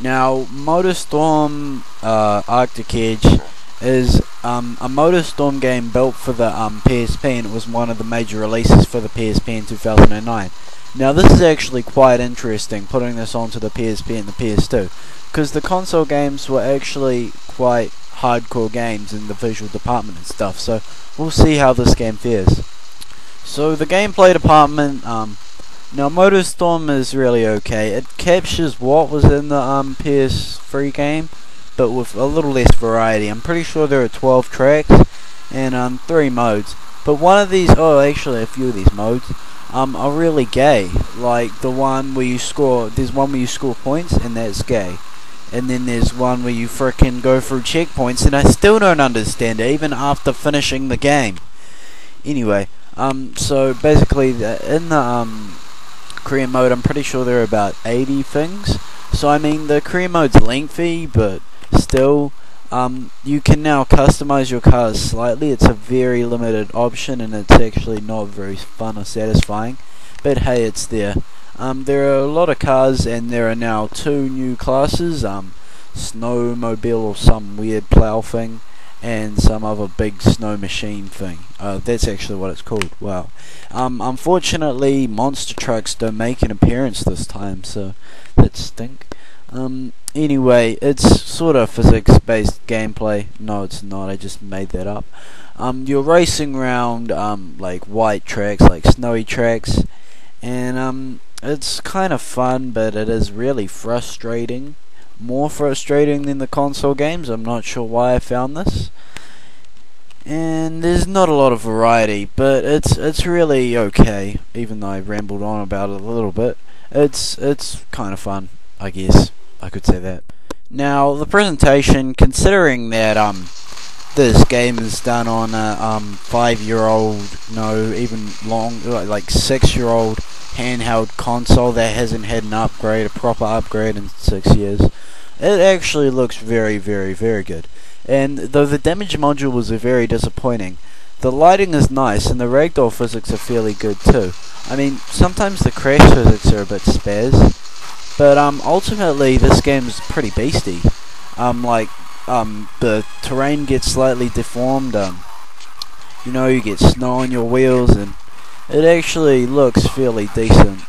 Now, Motorstorm Arctic Edge is a Motorstorm game built for the PSP, and it was one of the major releases for the PSP in 2009. Now, this is actually quite interesting, putting this onto the PSP and the PS2, because the console games were actually quite hardcore games in the visual department and stuff, so we'll see how this game fares. So, the gameplay department, now Motorstorm is really okay. It captures what was in the PS3 game, but with a little less variety. I'm pretty sure there are 12 tracks and 3 modes. But one of these, actually a few of these modes, are really gay. Like the one where you score, there's one where you score points, and that's gay. And then there's one where you frickin' go through checkpoints, and I still don't understand it, even after finishing the game. Anyway, so basically, in the Korean mode, I'm pretty sure there are about 80 things. So I mean, the Korean mode's lengthy, but still, you can now customize your cars slightly. It's a very limited option, and it's actually not very fun or satisfying. But hey, it's there. There are a lot of cars, and there are now 2 new classes: snowmobile or some weird plow thing, and some other big snow machine thing. That's actually what it's called. Wow. Unfortunately, monster trucks don't make an appearance this time, so that stink. Anyway, it's sort of physics-based gameplay. No, it's not. I just made that up. You're racing around like white tracks, like snowy tracks, and it's kind of fun, but it is really frustrating. More frustrating than the console games. I'm not sure why I found this. And there's not a lot of variety, but it's really okay. Even though I rambled on about it a little bit, it's kind of fun, I guess I could say that. Now, the presentation, considering that this game is done on a 5-year-old, no, even like 6-year-old handheld console that hasn't had an upgrade, a proper upgrade in 6 years, it actually looks very, very, very good. And though the damage module was very disappointing, the lighting is nice, and the ragdoll physics are fairly good too. I mean, sometimes the crash physics are a bit spaz, but ultimately this game is pretty beastie. The terrain gets slightly deformed. You know, you get snow on your wheels, and it actually looks fairly decent.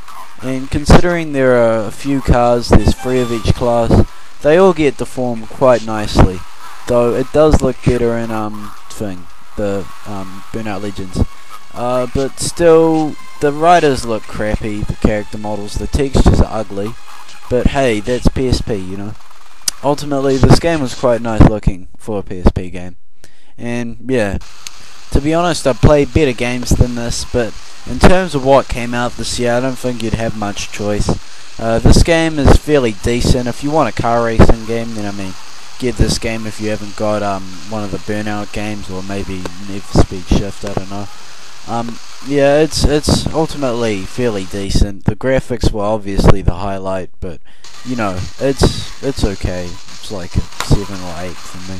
And considering there are a few cars, there's 3 of each class, they all get deformed quite nicely. Though it does look better in the Burnout Legends. But still, the riders look crappy, the character models, the textures are ugly. But hey, that's PSP, you know. Ultimately, this game was quite nice looking for a PSP game. And yeah, to be honest, I've played better games than this, but in terms of what came out this year, I don't think you'd have much choice. This game is fairly decent. If you want a car racing game, then I mean, get this game if you haven't got one of the Burnout games, or maybe Need for Speed Shift, I don't know. Yeah, it's ultimately fairly decent. The graphics were obviously the highlight, but you know, it's okay. It's like a 7 or 8 for me.